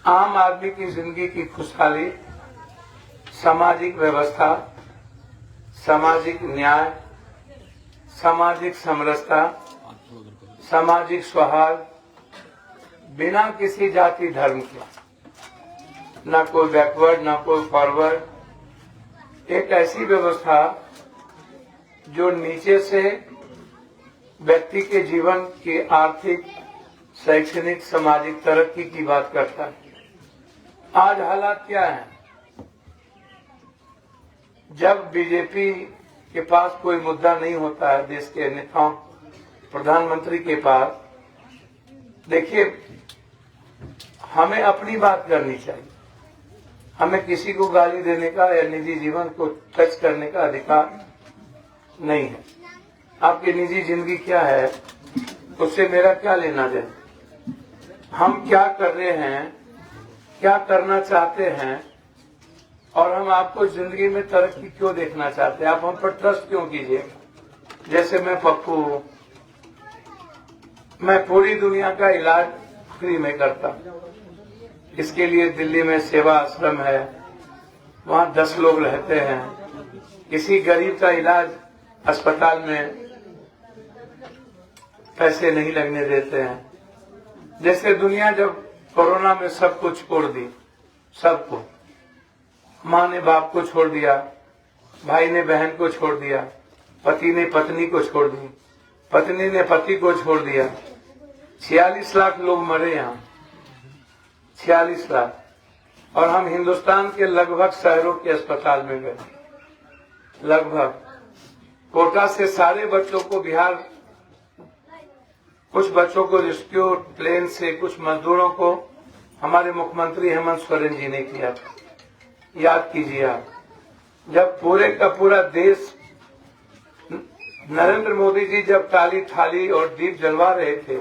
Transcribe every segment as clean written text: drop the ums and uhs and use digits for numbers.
आम आदमी की जिंदगी की खुशहाली, सामाजिक व्यवस्था, सामाजिक न्याय, सामाजिक समरसता, सामाजिक सौहार्द, बिना किसी जाति धर्म के, न कोई बैकवर्ड न कोई फॉरवर्ड, एक ऐसी व्यवस्था जो नीचे से व्यक्ति के जीवन की आर्थिक, शैक्षणिक, सामाजिक तरक्की की बात करता है। आज हालात क्या है? जब बीजेपी के पास कोई मुद्दा नहीं होता है, देश के नेताओं, प्रधानमंत्री के पास, देखिए, हमें अपनी बात करनी चाहिए। हमें किसी को गाली देने का या निजी जीवन को टच करने का अधिकार नहीं है। आपकी निजी जिंदगी क्या है, उससे मेरा क्या लेना देना। हम क्या कर रहे हैं, क्या करना चाहते हैं, और हम आपको जिंदगी में तरक्की क्यों देखना चाहते हैं, आप हम पर ट्रस्ट क्यों कीजिए। जैसे मैं पप्पू हूं, मैं पूरी दुनिया का इलाज फ्री में करता हूं। इसके लिए दिल्ली में सेवा आश्रम है, वहां 10 लोग रहते हैं। किसी गरीब का इलाज अस्पताल में पैसे नहीं लगने देते हैं। जैसे दुनिया जब कोरोना में सब कुछ छोड़ दी, सबको, माँ ने बाप को छोड़ दिया, भाई ने बहन को छोड़ दिया, पति ने पत्नी को छोड़ दी, पत्नी ने पति को छोड़ दिया। 46 लाख लोग मरे यहाँ, 46 लाख। और हम हिंदुस्तान के लगभग शहरों के अस्पताल में गए, लगभग। कोटा से सारे बच्चों को बिहार, कुछ बच्चों को रेस्क्यू प्लेन से, कुछ मजदूरों को हमारे मुख्यमंत्री हेमंत सोरेन जी ने किया था। याद कीजिए आप, जब पूरे का पूरा देश, नरेंद्र मोदी जी जब ताली थाली और दीप जलवा रहे थे,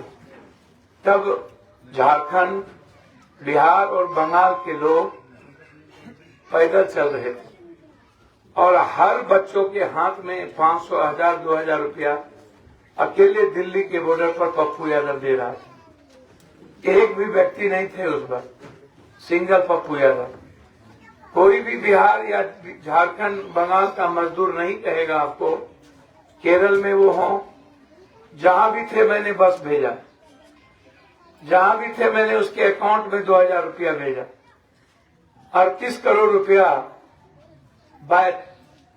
तब झारखंड, बिहार और बंगाल के लोग पैदल चल रहे थे और हर बच्चों के हाथ में 500, 1000, 2000 रुपया अकेले दिल्ली के बॉर्डर पर पप्पू यादव दे रहा था। एक भी व्यक्ति नहीं थे उस पर, सिंगल पप्पू यादव। कोई भी बिहार या झारखंड, बंगाल का मजदूर नहीं कहेगा आपको, केरल में वो हो, जहां भी थे मैंने बस भेजा, जहां भी थे मैंने उसके अकाउंट में 2000 रुपया भेजा। 38 करोड़ रुपया बाय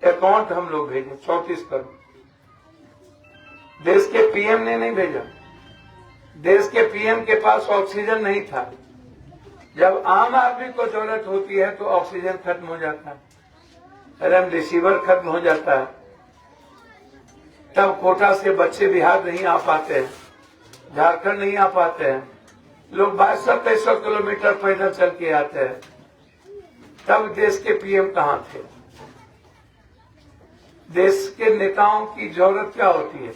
अकाउंट हम लोग भेजे, 34 करोड़। देश के पीएम ने नहीं भेजा। देश के पीएम के पास ऑक्सीजन नहीं था। जब आम आदमी को जरूरत होती है तो ऑक्सीजन खत्म हो जाता है, रेमडेसिविर खत्म हो जाता है, तब कोटा से बच्चे बिहार नहीं आ पाते हैं, झारखंड नहीं आ पाते हैं। लोग 2200-2300 किलोमीटर पैदल चल के आते हैं। तब देश के पीएम कहां थे? देश के नेताओं की जरूरत क्या होती है?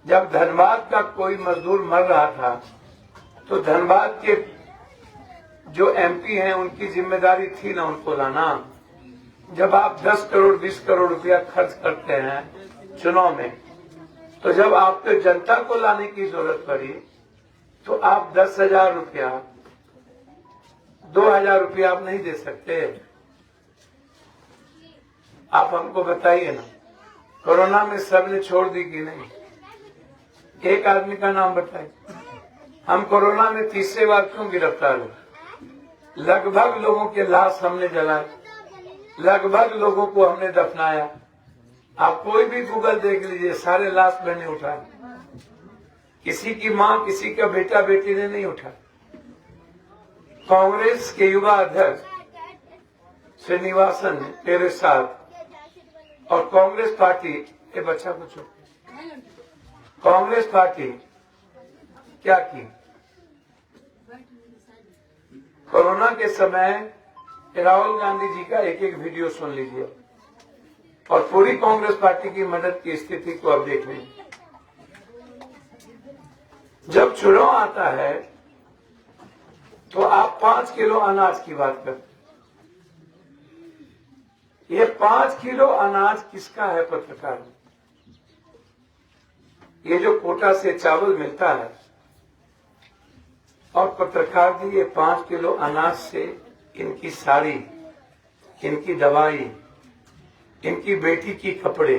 जब धनबाद का कोई मजदूर मर रहा था तो धनबाद के जो एमपी हैं उनकी जिम्मेदारी थी ना उनको लाना। जब आप 10 करोड़ 20 करोड़ रुपया खर्च करते हैं चुनाव में, तो जब आपको जनता को लाने की जरूरत पड़ी तो आप 10,000 रुपया, 2,000 रुपया आप नहीं दे सकते। आप हमको बताइए ना, कोरोना में सबने छोड़ दी कि नहीं? एक आदमी का नाम बताइए। हम कोरोना में तीसरे बार क्यों गिरफ्तार हुए? लगभग लोगों के लाश हमने जलाए, लगभग लोगों को हमने दफनाया। आप कोई भी गूगल देख लीजिए, सारे लाश मैंने उठाए। किसी की मां, किसी का बेटा बेटी ने नहीं उठाया। कांग्रेस के युवा अध्यक्ष श्रीनिवासन तेरे साथ और कांग्रेस पार्टी, ये बच्चा कुछ, कांग्रेस पार्टी क्या की? कोरोना के समय राहुल गांधी जी का एक एक वीडियो सुन लीजिए और पूरी कांग्रेस पार्टी की मदद की स्थिति को अब देख लीजिए। जब चुनाव आता है तो आप 5 किलो अनाज की बात करते। ये 5 किलो अनाज किसका है पत्रकार? ये जो कोटा से चावल मिलता है और पत्रकार जी, ये 5 किलो अनाज से इनकी साड़ी, इनकी दवाई, इनकी बेटी की कपड़े,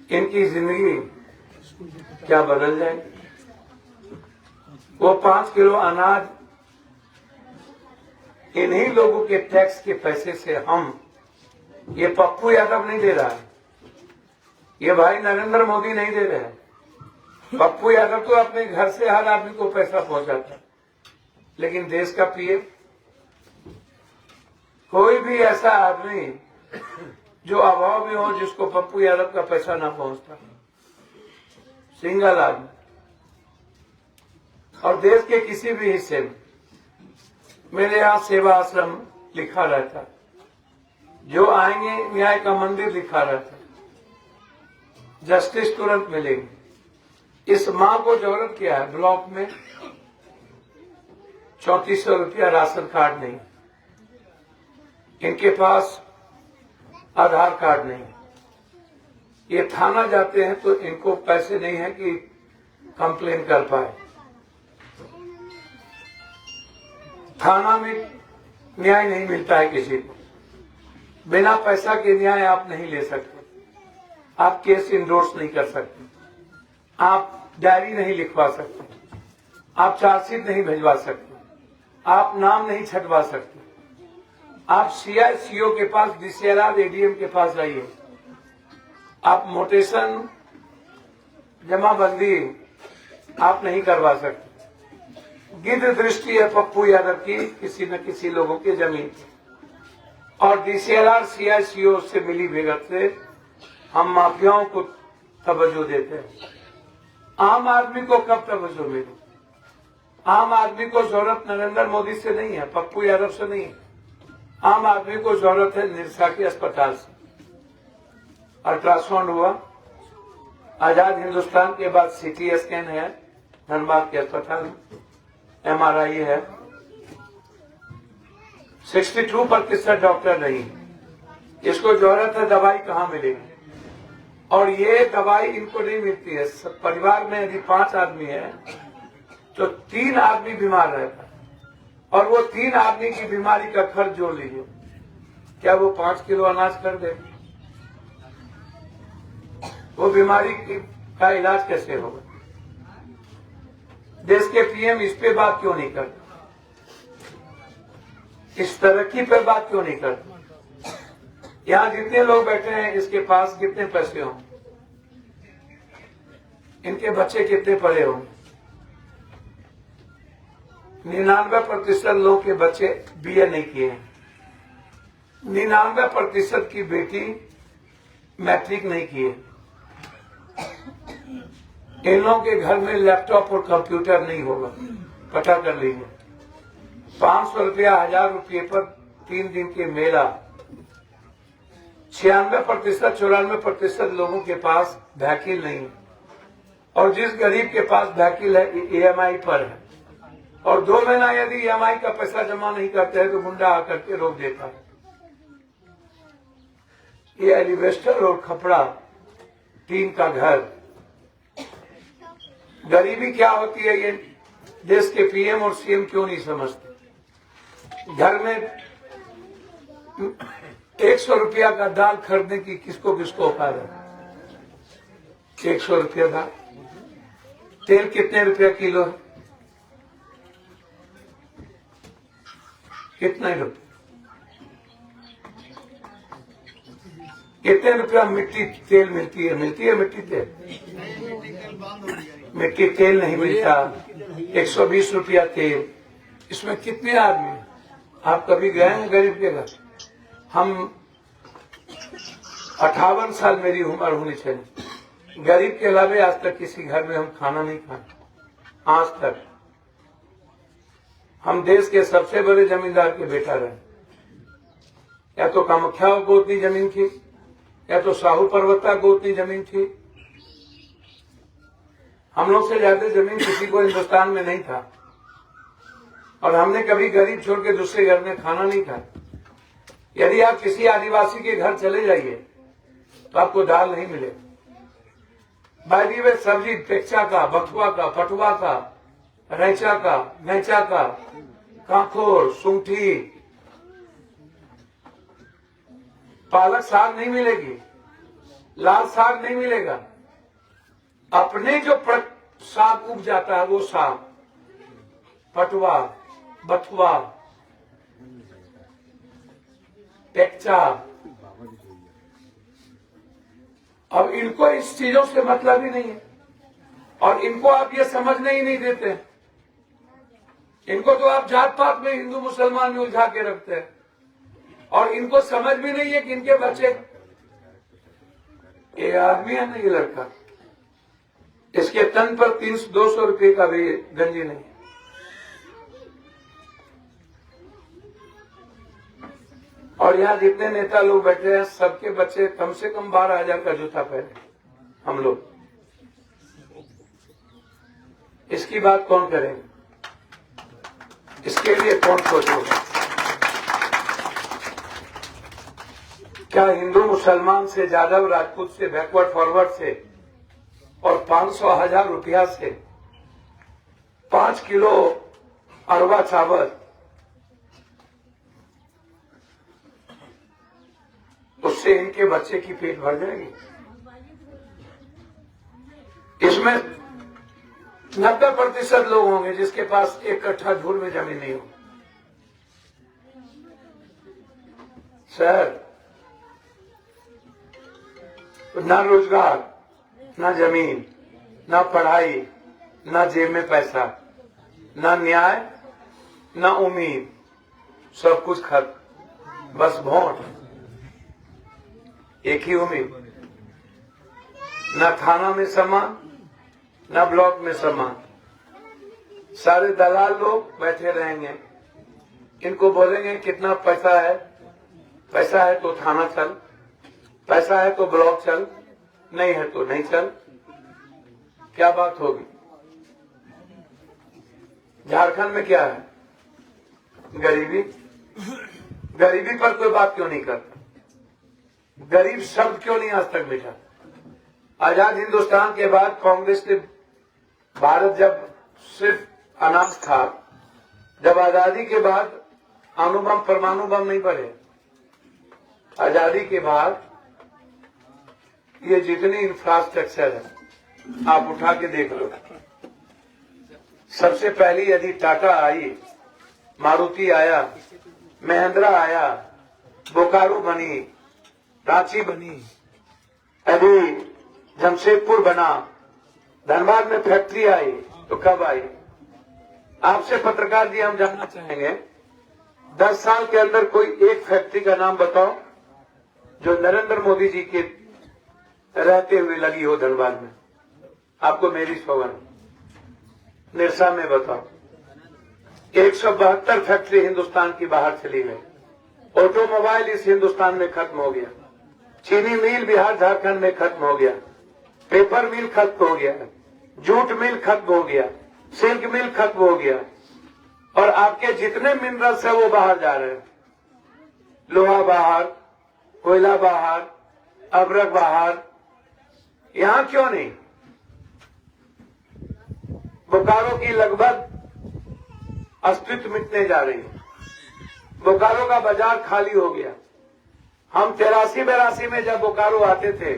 इनकी जिंदगी क्या बदल जाएगी। वो 5 किलो अनाज इन्हीं लोगों के टैक्स के पैसे से हम, ये पप्पू यादव नहीं दे रहा है, ये भाई नरेंद्र मोदी नहीं दे रहे हैं। पप्पू यादव तो अपने घर से हर आदमी को पैसा पहुंचाता है, लेकिन देश का पीएम, कोई भी ऐसा आदमी जो अभाव में हो जिसको पप्पू यादव का पैसा ना पहुंचता, सिंगल आदमी। और देश के किसी भी हिस्से में मेरे यहाँ सेवा आश्रम लिखा रहता, जो आएंगे न्याय का मंदिर लिखा रहता, जस्टिस तुरंत मिलेगी। इस माँ को जरूरत क्या है, ब्लॉक में 3400 रुपया राशन कार्ड नहीं, इनके पास आधार कार्ड नहीं, ये थाना जाते हैं तो इनको पैसे नहीं है कि कंप्लेन कर पाए। थाना में न्याय नहीं मिलता है किसी को, बिना पैसा के न्याय आप नहीं ले सकते, आप केस इंडोर्स नहीं कर सकते, आप डायरी नहीं लिखवा सकते, आप चार्जशीट नहीं भिजवा सकते, आप नाम नहीं छटवा सकते। आप CICO के पास, DCLR ADM के पास जाइए, आप मोटेशन जमाबंदी आप नहीं करवा सकते। गिद्ध दृष्टि है पप्पू यादव की किसी न किसी लोगों की जमीन की, और DCLR CICO से मिली भगत से हम माफियाओं को तवज्जो देते हैं। आम आदमी को कब तवज्जो मिली? आम आदमी को जरूरत नरेंद्र मोदी से नहीं है, पप्पू यादव से नहीं है। आम आदमी को जरूरत है निरसा के अस्पताल से। अल्ट्रासाउंड हुआ, आजाद हिंदुस्तान के बाद CT स्कैन है धनबाद के अस्पताल में, MRI है। 62% डॉक्टर नहीं, इसको जरूरत है दवाई कहाँ मिलेगी, और ये दवाई इनको नहीं मिलती है। परिवार में यदि 5 आदमी है तो 3 आदमी बीमार रहता है, और वो 3 आदमी की बीमारी का खर्च जोड़ लीजिए, क्या वो 5 किलो अनाज कर दे? वो बीमारी का इलाज कैसे होगा? देश के PM इस पे बात क्यों नहीं करते? इस तरक्की पे बात क्यों नहीं करते? यहाँ जितने लोग बैठे हैं इसके पास कितने पैसे हों, इनके बच्चे कितने पढ़े हों? 99% लोग के बच्चे BA नहीं किए हैं, 99% की बेटी मैट्रिक नहीं किए। इन लोगों के घर में लैपटॉप और कंप्यूटर नहीं होगा, पता कर लीजिए। 500 रुपया 1000 रुपये पर 3 दिन के मेला। 96% 94% लोगों के पास वहीकल नहीं है, और जिस गरीब के पास वहीकल है EMI पर है, और 2 महीना यदि EMI का पैसा जमा नहीं करते हैं तो गुंडा आकर के रोक देता है। ये एलिवेस्टर और खपड़ा टीन का घर, गरीबी क्या होती है ये देश के PM और CM क्यों नहीं समझते? घर में 100 रुपया का दाल खरीदने की किसको किसको औकात है? 100 रुपया दाल। तेल कितने रुपया किलो है? कितने रुपये? कितने रुपया मिट्टी तेल मिलती है? मिट्टी तेल? मिट्टी तेल नहीं मिलता। 120 रुपया तेल। इसमें कितने आदमी हैं? आप कभी गए हैं गरीब के घर? हम 58 साल मेरी उम्र होनी चाहिए, गरीब के अलावे आज तक किसी घर में हम खाना नहीं खाए, आज तक। हम देश के सबसे बड़े जमींदार के बेटा रहे। या तो कामाख्या को उतनी जमीन थी, या तो साहू पर्वता को उतनी जमीन थी। हम लोग से ज्यादा जमीन किसी को हिंदुस्तान में नहीं था, और हमने कभी गरीब छोड़ के दूसरे घर में खाना नहीं खाया। यदि आप किसी आदिवासी के घर चले जाइए तो आपको दाल नहीं मिलेगी, बाकी वे सब्जी पेक्चा का, बथुआ का, पटुआ का, रैचा का, नैचा का, कांकोर, सूंठी, पालक साग नहीं मिलेगी, लाल साग नहीं मिलेगा। अपने जो साग उग जाता है वो साग, पटुआ, बथुआ, पेक्चा। अब इनको इस चीजों से मतलब ही नहीं है और इनको आप ये समझने ही नहीं देते। इनको तो आप जात पात में, हिंदू मुसलमान में उलझा के रखते हैं और इनको समझ भी नहीं है कि इनके बच्चे, ये आदमी है ना, ये लड़का, इसके तन पर 300-200 रुपए का भी गंजी नहीं। और यहाँ जितने नेता लोग बैठे हैं सबके बच्चे कम से कम 12,000 का जूता पहने। हम लोग इसकी बात कौन करेंगे? इसके लिए कौन सोचेगा? क्या हिंदू मुसलमान से, यादव राजपूत से, बैकवर्ड फॉरवर्ड से और 500,000 रुपया से 5 किलो अरवा चावल, उससे इनके बच्चे की पेट भर जाएगी? इसमें 90% लोग होंगे जिसके पास एक कट्ठा धूल में जमीन नहीं हो। सर, ना रोजगार, ना जमीन, ना पढ़ाई, ना जेब में पैसा, ना न्याय, ना उम्मीद, सब कुछ खत्म। बस वोट, एक ही उम्मीद। ना थाना में सम्मान, ना ब्लॉक में सम्मान। सारे दलाल लोग बैठे रहेंगे, इनको बोलेंगे कितना पैसा है, पैसा है तो थाना चल, पैसा है तो ब्लॉक चल, नहीं है तो नहीं चल। क्या बात होगी? झारखंड में क्या है? गरीबी। गरीबी पर कोई बात क्यों नहीं करता? गरीब शब्द क्यों नहीं आज तक मिटा? आजाद हिंदुस्तान के बाद कांग्रेस ने, भारत जब सिर्फ अनाज था, जब आजादी के बाद अणुबम परमाणु बम नहीं पड़े, आजादी के बाद ये जितनी इंफ्रास्ट्रक्चर है आप उठा के देख लो। सबसे पहली यदि टाटा आई, मारुति आया, महिंद्रा आया, बोकारो बनी, रांची बनी, अभी जमशेदपुर बना, धनबाद में फैक्ट्री आई, तो कब आई? आपसे पत्रकार जी हम जानना चाहेंगे 10 साल के अंदर कोई एक फैक्ट्री का नाम बताओ जो नरेंद्र मोदी जी के रहते हुए लगी हो धनबाद में। आपको मेरी सौगंध, निरसा में बताओ। 172 फैक्ट्री हिंदुस्तान की बाहर चली गई। ऑटोमोबाइल इस हिंदुस्तान में खत्म हो गया। चीनी मिल बिहार झारखंड में खत्म हो गया। पेपर मिल खत्म हो गया। जूट मिल खत्म हो गया। सिल्क मिल खत्म हो गया। और आपके जितने मिनरल्स है वो बाहर जा रहे हैं। लोहा बाहर, कोयला बाहर, अबरक बाहर। यहां क्यों नहीं? बोकारो की लगभग अस्तित्व मिटने जा रही है। बोकारो का बाजार खाली हो गया। हम 83-82 में जब बोकारो आते थे,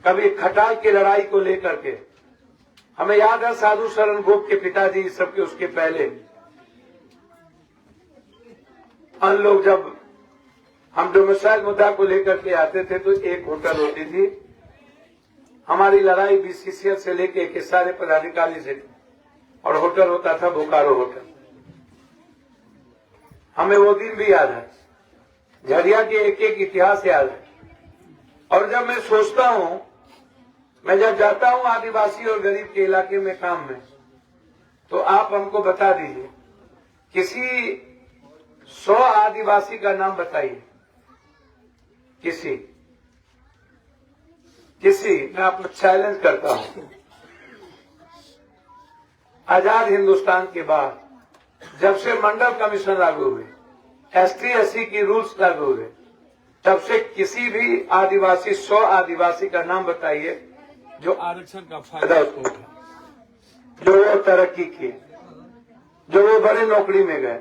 कभी खटाल की लड़ाई को लेकर के, हमें याद है साधु शरण गोप के पिताजी, सबके उसके पहले हम लोग जब हम डोमिसाइल मुद्दा को लेकर के आते थे तो एक होटल होती थी। हमारी लड़ाई बीसीसीएल से लेके के सारे पदाधिकारी से, और होटल होता था बोकारो होटल। हमें वो दिन भी याद है, झरिया के एक एक इतिहास याद है। और जब मैं सोचता हूं, मैं जब जाता हूं आदिवासी और गरीब के इलाके में काम में, तो आप हमको बता दीजिए किसी 100 आदिवासी का नाम बताइए। किसी मैं आपको चैलेंज करता हूं। आजाद हिंदुस्तान के बाद जब से मंडल कमीशन लागू हुए, ST/SC की रूल्स लागू हुए, तब से किसी भी आदिवासी 100 आदिवासी का नाम बताइए जो आरक्षण का फायदा उठाया, जो वो तरक्की की, जो वो बड़ी नौकरी में गए।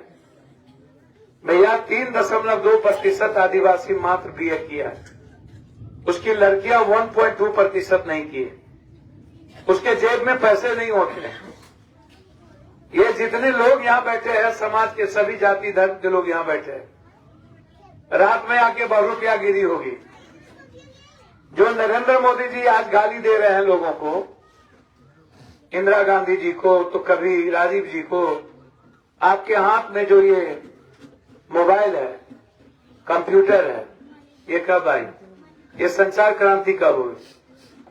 भैया 3.2% आदिवासी मात्र बीए किया है, उसकी लड़कियां 1.2% नहीं किए, उसके जेब में पैसे नहीं होते हैं। ये जितने लोग यहाँ बैठे हैं, समाज के सभी जाति धर्म के लोग यहाँ बैठे हैं, रात में आके बहुरुपया गिरी होगी। जो नरेंद्र मोदी जी आज गाली दे रहे हैं लोगों को, इंदिरा गांधी जी को, तो कभी राजीव जी को, आपके हाथ में जो ये मोबाइल है, कंप्यूटर है, ये कब आई? ये संचार क्रांति कब हुई?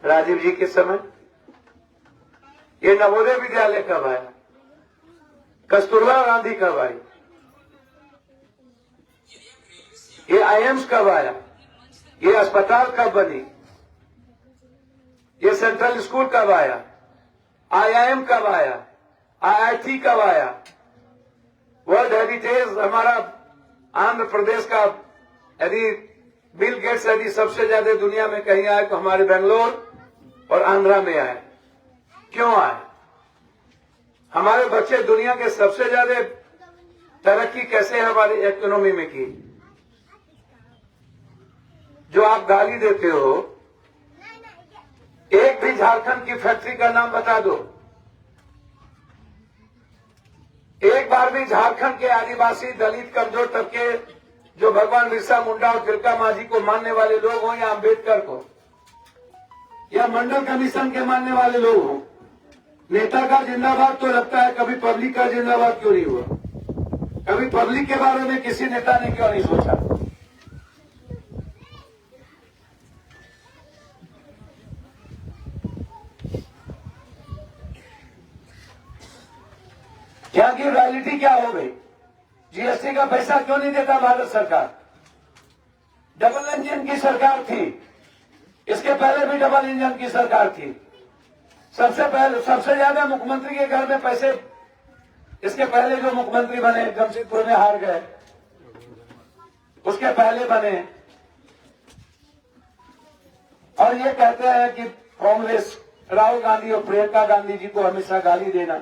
राजीव जी के समय। ये नवोदय विद्यालय कब आया? कस्तूरबा गांधी कब आई? ये आईएम्स कब आया? ये अस्पताल कब बनी? ये सेंट्रल स्कूल कब आया? आईआईएम कब आया? आईआईटी कब आया? वर्ल्ड हेरिटेज हमारा आंध्र प्रदेश का, यदि बिल गेट्स यदि सबसे ज्यादा दुनिया में कहीं आए तो हमारे बेंगलोर और आंध्रा में आए। क्यों आए? हमारे बच्चे दुनिया के सबसे ज्यादा तरक्की कैसे हमारी इकोनॉमी में की? जो आप गाली देते हो, एक भी झारखंड की फैक्ट्री का नाम बता दो। एक बार भी झारखंड के आदिवासी, दलित, कमजोर तबके, जो भगवान बिरसा मुंडा और तिलका मांझी को मानने वाले लोग हों, या अम्बेडकर को, या मंडल कमीशन के मानने वाले लोग हों, नेता का जिंदाबाद तो लगता है, कभी पब्लिक का जिंदाबाद क्यों नहीं हुआ? कभी पब्लिक के बारे में किसी नेता ने क्यों नहीं सोचा? यहाँ की रियलिटी क्या हो गई? जीएसटी का पैसा क्यों नहीं देता भारत सरकार? डबल इंजन की सरकार थी, इसके पहले भी डबल इंजन की सरकार थी। सबसे ज्यादा मुख्यमंत्री के घर में पैसे, इसके पहले जो मुख्यमंत्री बने, जमशेदपुर में हार गए, उसके पहले बने, और ये कहते हैं कि कांग्रेस, राहुल गांधी और प्रियंका गांधी जी को हमेशा गाली देना।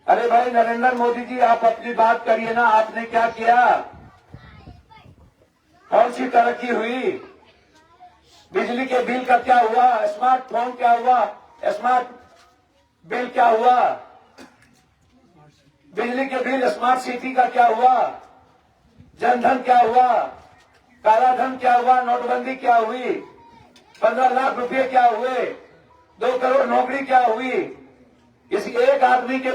अरे भाई नरेंद्र मोदी जी, आप अपनी बात करिए ना, आपने क्या किया? कौन सी तरक्की हुई? बिजली के बिल का क्या हुआ? स्मार्टफोन क्या हुआ? स्मार्ट बिल क्या हुआ? बिजली के बिल, स्मार्ट सिटी का क्या हुआ? जनधन क्या हुआ? काला धन क्या हुआ? नोटबंदी क्या हुई? 15 लाख रुपए क्या हुए? 2 करोड़ नौकरी क्या हुई? इस एक आदमी के,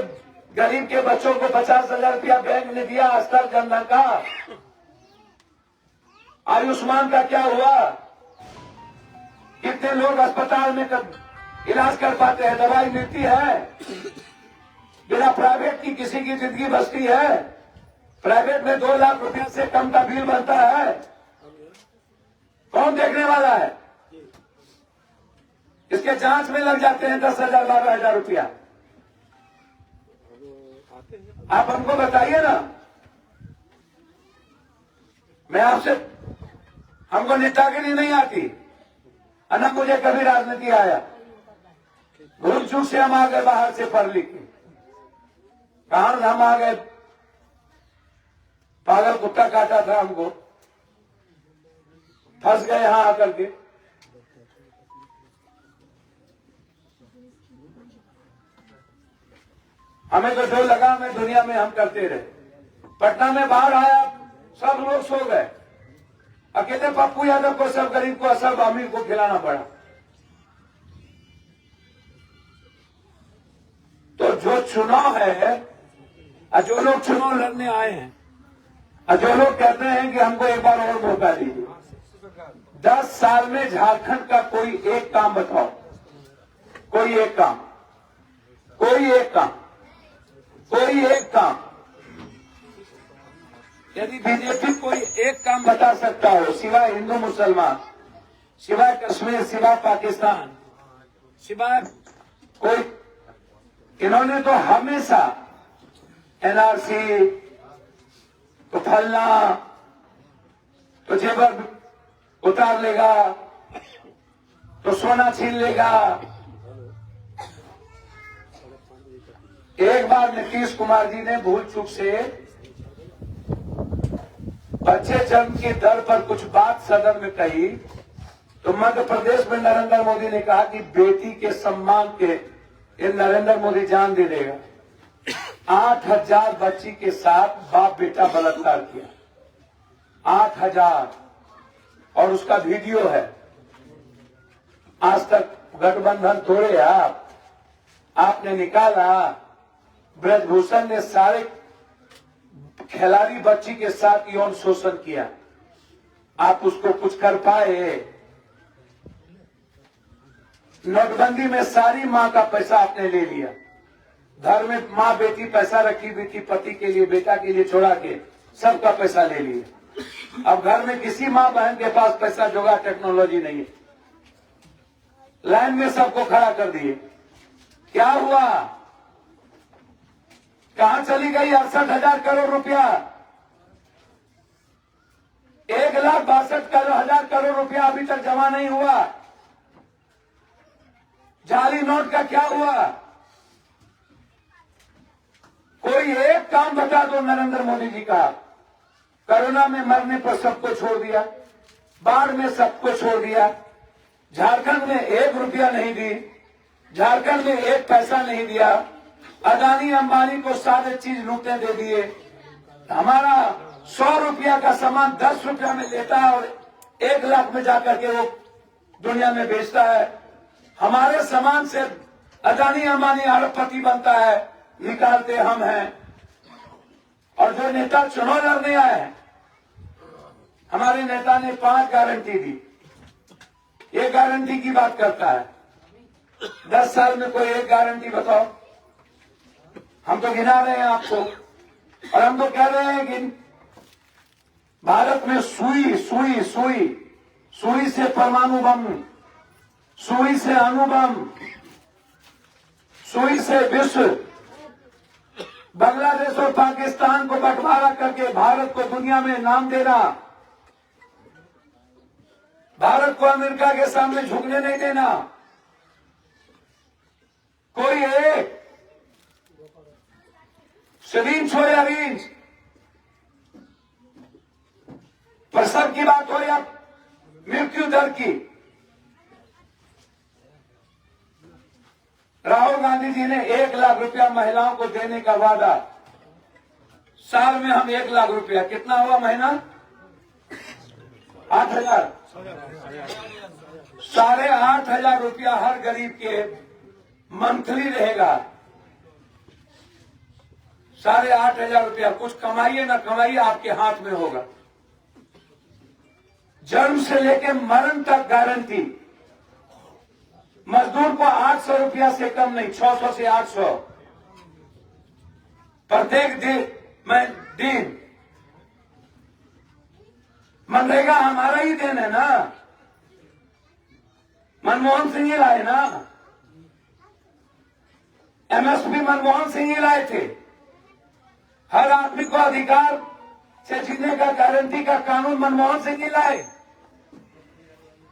गरीब के बच्चों को 50,000 रुपया बैंक ने दिया, अस्तर जनधन का। आयुष्मान का क्या हुआ? कितने लोग अस्पताल में इलाज कर पाते हैं? दवाई मिलती है? बिना प्राइवेट की किसी की जिंदगी बचती है? प्राइवेट में 2 लाख रुपया से कम का बिल बनता है? कौन देखने वाला है? इसके जांच में लग जाते हैं 10,000 12,000 रुपया। आप हमको बताइए ना। मैं आपसे, हमको नेतागिरी नहीं आती, ना मुझे कभी राजनीति आया। भूल चूक से हम आ गए बाहर से पढ़ लिख के। कहां हम आ गए? पागल कुत्ता काटा था हमको, फंस गए यहां आकर के। हमें तो जो लगा हमें दुनिया में हम करते रहे। पटना में बाढ़ आया, सब लोग सो गए, अकेले पप्पू यादव को, सब गरीब को, सब अमीर को खिलाना पड़ा। तो जो चुनाव है, जो लोग चुनाव लड़ने आए हैं, जो लोग कहते हैं कि हमको एक बार और मौका दीजिए, 10 साल में झारखंड का कोई एक काम बताओ, कोई एक काम, कोई एक काम, कोई एक काम। यदि बीजेपी कोई एक काम बता सकता हो, सिवाय हिंदू मुसलमान, सिवाय कश्मीर, सिवाय पाकिस्तान, सिवाय कोई, इन्होंने तो हमेशा एनआरसी, तो फलना, तो जेवर उतार लेगा, तो सोना छीन लेगा, एक बार नीतीश कुमार जी ने भूल चूक से बच्चे जन्म की दर पर कुछ बात सदन में कही, तो मध्य प्रदेश में नरेंद्र मोदी ने कहा कि बेटी के सम्मान के ये नरेंद्र मोदी जान दे देगा। 8,000 बच्ची के साथ बाप बेटा बलात्कार किया, 8,000, और उसका वीडियो है। आज तक गठबंधन तोड़े आपने निकाला। ब्रजभूषण ने सारे खिलाड़ी बच्ची के साथ यौन शोषण किया, आप उसको कुछ कर पाए? नोटबंदी में सारी मां का पैसा आपने ले लिया। घर में मां बेटी पैसा रखी हुई थी, पति के लिए बेटा के लिए छोड़ा के सबका पैसा ले लिया। अब घर में किसी मां बहन के पास पैसा जोगा टेक्नोलॉजी नहीं है, लाइन में सबको खड़ा कर दिए। क्या हुआ? कहां चली गई 68,000 करोड़ रुपया? 1,62,000 करोड़ रुपया अभी तक जमा नहीं हुआ। जाली नोट का क्या हुआ? कोई एक काम बता दो नरेंद्र मोदी जी का। कोरोना में मरने पर सबको छोड़ दिया, बाढ़ में सबको छोड़ दिया, झारखंड में 1 रुपया नहीं दी, झारखंड में 1 पैसा नहीं दिया, अदानी अंबानी को सारे चीज लूटने दे दिए। हमारा 100 रुपया का सामान 10 रुपया में लेता है और 1 लाख में जाकर के वो दुनिया में बेचता है। हमारे सामान से अदानी अंबानी अरबपति बनता है, निकालते हम हैं। और जो नेता चुनाव लड़ने आए, हमारे नेता ने 5 गारंटी दी। एक गारंटी की बात करता है, 10 साल में कोई एक गारंटी बताओ। हम तो गिना रहे हैं आपको, और हम तो कह रहे हैं कि भारत में सुई सुई सुई सुई से परमाणु बम, सुई से अणुबम, सुई से विश्व, बांग्लादेश और पाकिस्तान को बंटवारा करके भारत को दुनिया में नाम देना, भारत को अमेरिका के सामने झुकने नहीं देना। कोई एक सिरिंज हो या रिंज, प्रसव की बात हो या मृत्यु दर की, राहुल गांधी जी ने 1 लाख रुपया महिलाओं को देने का वादा। साल में हम 1 लाख रुपया, कितना हुआ महीना? 8,000, 8,500 रुपया हर गरीब के मंथली रहेगा। 8,500 रुपया, कुछ कमाइए ना कमाइए आपके हाथ में होगा। जन्म से लेकर मरण तक गारंटी। मजदूर को 800 रुपया से कम नहीं, 600 से 800 प्रत्येक दिन। मनरेगा हमारा ही देन है ना, मनमोहन सिंह ही लाए ना, एमएसपी मनमोहन सिंह ही लाए थे। हर आदमी को अधिकार से जीने का गारंटी का कानून मनमोहन सिंह ही लाए।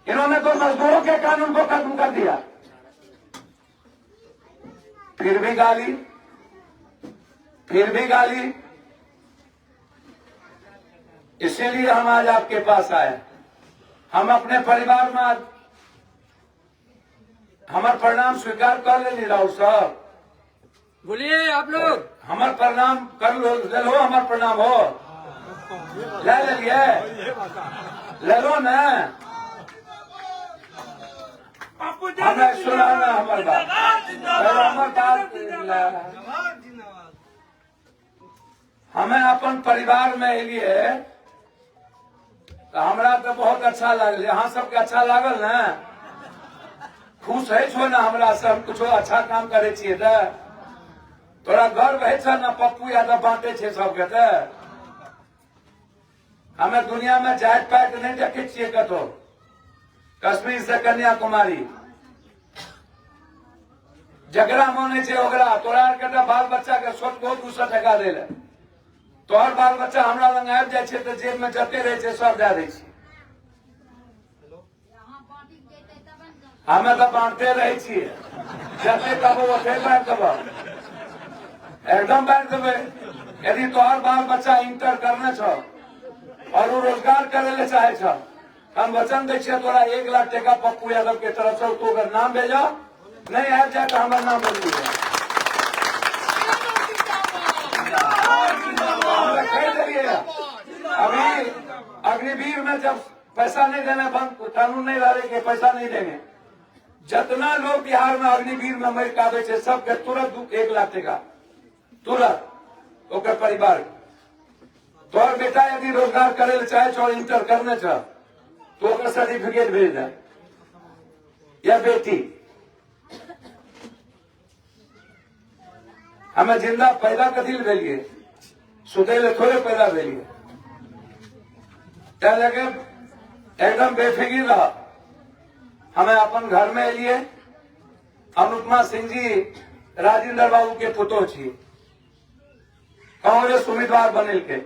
इन्होंने तो मजदूरों के कानून को खत्म कर दिया। फिर भी गाली, फिर भी गाली। इसीलिए हम आज आपके पास आए। हम अपने परिवार में आज हमारा प्रणाम स्वीकार कर लेनी। राहुल साहब बोलिए आप लोग, हमारा प्रणाम कर लो, ले लो, हमारा प्रणाम हो, ले लिए, ले लो ना। हमें सुना ना हमारे बात, हमें अपन परिवार में लिए तो हमरा तो बहुत अच्छा लागल। यहाँ सबके अच्छा लागल ना, खुश है छो ना हमरा सब कुछ अच्छा काम करे छिए तो तोरा गर्व है छ ना, पप्पू यादव बांटे छे सबके। तो हमें दुनिया में जात पात नहीं देखे छिए कतो, कश्मीर से कन्याकुमारी जगरा माने छे ओकरा। तोरा के बाल बच्चा के सोच को 200 टका दे ले, तोहर बाल बच्चा हमरा लग आबि जाय छे तो जेब में जते रहे छे सब दे दै छी। हमें तो बांटते रहे छिए, जते कहबो ओते बांट देबो। एकदम बैठ देवे। यदि तोहर बाल बच्चा इंटर करने छो और वो रोजगार करे ले चाहे छो, हम वचन दे छियै तोरा 1 लाख टका पप्पू यादव के तरफ से तू अगर नाम भेजा नहीं आ जाए तो हमारा नाम बोल दिया। अभी अग्निवीर में जब पैसा नहीं देना बंद, कानून नहीं रहे कि पैसा नहीं देंगे, जितना लोग बिहार में अग्निवीर में मर के आवे सबके तुरंत 1 लाख टका तुरंत ओकर परिवार। तोहर बेटा यदि रोजगार करे ले चाहे छो, इंटर करने छो तो ओकर सर्टिफिकेट भेज दे, या बेटी। हमें जिंदा पैदा कथी ले भेलिए, सुते ले थोड़े पैदा भेलिए। क्या लगे एकदम बेफिक्र रहा। हमें अपन घर में लिए अनुपमा सिंह जी राजेंद्र बाबू के पुतो छी, कांग्रेस उम्मीदवार बनेल के,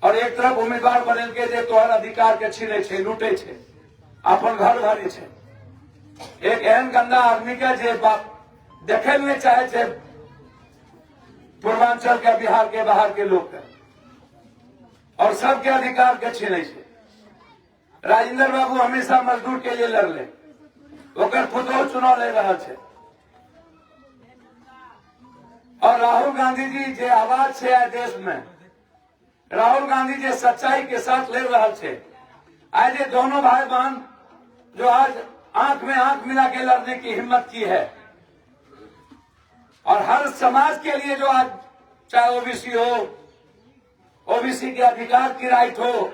और एक तरफ उम्मीदवार बनेल के जे तोहर अधिकार के छीने छे, लूटे छे, अपन घर भरे छे। एक एहन गंदा आदमी के जे देखे नहीं चाहे छे पूर्वांचल के, बिहार के बाहर के लोग के, और सबके अधिकार के छीने छे। राजेंद्र बाबू हमेशा मजदूर के लिए लड़ले, ओकर पुतोह चुनाव ले रहा छे। और राहुल गांधी जी जे आवाज छे आज देश में, राहुल गांधी जी सच्चाई के साथ ले रहा छे। आज ये दोनों भाई बहन जो आज आंख में आंख मिला के लड़ने की हिम्मत की है, और हर समाज के लिए जो आज चाहे ओबीसी हो, ओबीसी के अधिकार की राइट हो,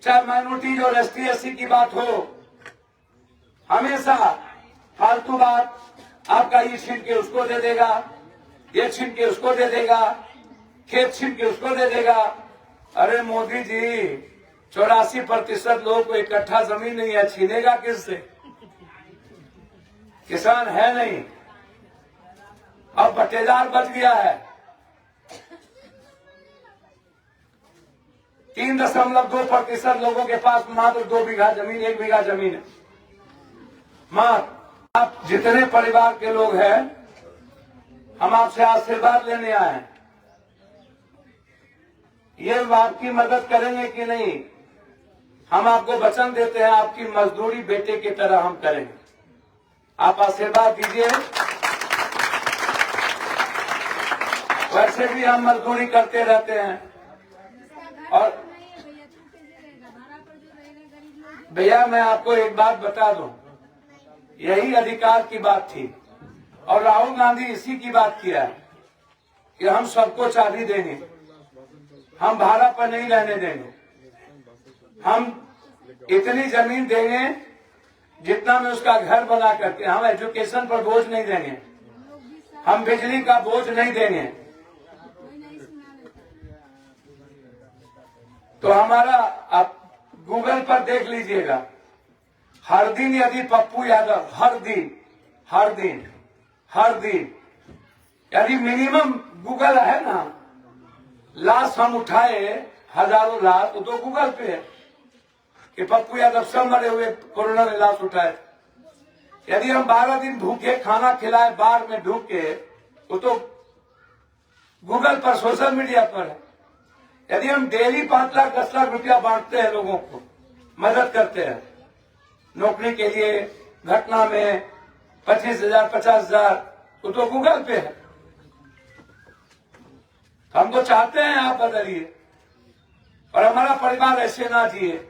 चाहे माइनॉरिटी जो एसटी एससी की बात हो, हमेशा फालतू बात आपका ये छीन के उसको दे देगा, ये छीन के उसको दे देगा, खेत छीन के उसको दे देगा। अरे मोदी जी 84% लोगों को इकट्ठा जमीन नहीं है, छीनेगा किससे? किसान है नहीं, अब बटेदार बच गया है। 3.2% लोगों के पास मात्र 2 बीघा जमीन, 1 बीघा जमीन है मात्र। आप जितने परिवार के लोग हैं, हम आपसे आशीर्वाद लेने आए हैं। ये आपकी मदद करेंगे कि नहीं, हम आपको वचन देते हैं आपकी मजदूरी बेटे की तरह हम करेंगे। आप आशीर्वाद दीजिए। वैसे भी हम मजदूरी करते रहते हैं। और भैया मैं आपको एक बात बता दूं, यही अधिकार की बात थी, और राहुल गांधी इसी की बात किया है कि हम सबको चाबी देंगे, हम भाड़ा पर नहीं रहने देंगे, हम इतनी जमीन देंगे जितना में उसका घर बना करके, हम एजुकेशन पर बोझ नहीं देंगे, हम बिजली का बोझ नहीं देंगे। तो हमारा आप गूगल पर देख लीजिएगा, हर दिन यदि पप्पू यादव हर दिन यदि मिनिमम गूगल है ना, लाश हम उठाए हजारों लाश, तो गूगल पे है कि पप्पू यादव सब मरे हुए कोरोना में लाश उठाए। यदि हम 12 दिन भूखे खाना खिलाए बार में ढूंढ के, तो गूगल पर सोशल मीडिया पर है। यदि हम डेली 5 लाख 10 लाख रुपया बांटते हैं, लोगों को मदद करते हैं नौकरी के लिए, घटना में 25,000 50,000, तो गूगल पे है। हम तो चाहते हैं आप बदलिए और हमारा परिवार ऐसे ना जिए।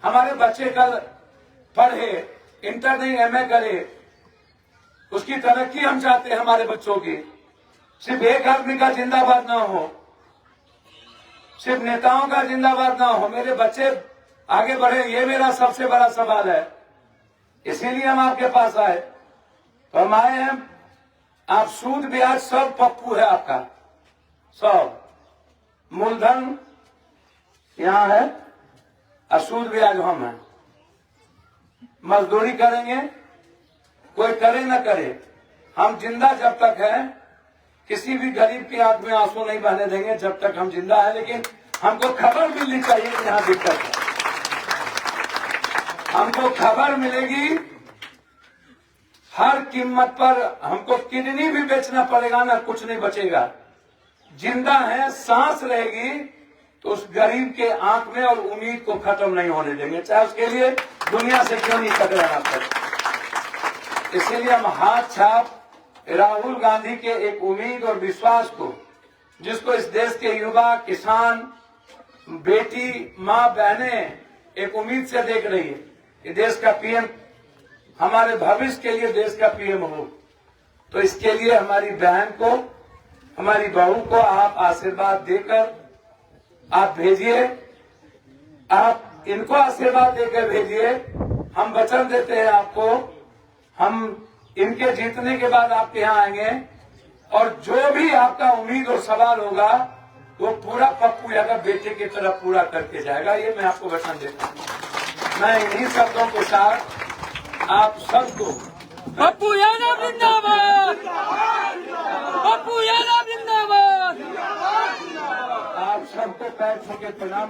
हमारे बच्चे कल पढ़े, इंटर नहीं एमए करे, उसकी तरक्की हम चाहते हैं हमारे बच्चों की। सिर्फ एक आदमी का जिंदाबाद ना हो, सिर्फ नेताओं का जिंदाबाद ना हो, मेरे बच्चे आगे बढ़े, ये मेरा सबसे बड़ा सवाल है। इसीलिए हम आपके पास आए। तो हम आए हैं, आप सूद ब्याज सब पप्पू है आपका, सब मूलधन यहाँ है और सूद ब्याज हम है। मजदूरी करेंगे, कोई करे न करे, हम जिंदा जब तक है, किसी भी गरीब की आंख में आंसू नहीं बहने देंगे जब तक हम जिंदा है। लेकिन हमको खबर मिलनी चाहिए कि यहाँ दिक्कत है, हमको खबर मिलेगी, हर कीमत पर हमको किडनी भी बेचना पड़ेगा ना, कुछ नहीं बचेगा। जिंदा है, सांस रहेगी तो उस गरीब के आंख में और उम्मीद को खत्म नहीं होने देंगे, चाहे उसके लिए दुनिया से क्यों नहीं टकराना पड़े। इसीलिए हम हाथ छाप राहुल गांधी के एक उम्मीद और विश्वास को, जिसको इस देश के युवा, किसान, बेटी, माँ, बहनें एक उम्मीद से देख रही है कि देश का पीएम हमारे भविष्य के लिए देश का पीएम हो। तो इसके लिए हमारी बहन को, हमारी बहू को आप आशीर्वाद देकर आप भेजिए, आप इनको आशीर्वाद देकर भेजिए। हम वचन देते हैं आपको, हम इनके जीतने के बाद आपके यहाँ आएंगे और जो भी आपका उम्मीद और सवाल होगा वो पूरा पप्पू यादव बेटे की तरफ पूरा करके जाएगा। ये मैं आपको वचन देता हूँ। मैं इन्हीं शब्दों के साथ आप सबको पप्पू यादव जिंदाबाद, पप्पू यादव जिंदाबाद। आप सबको पैर छू के प्रणाम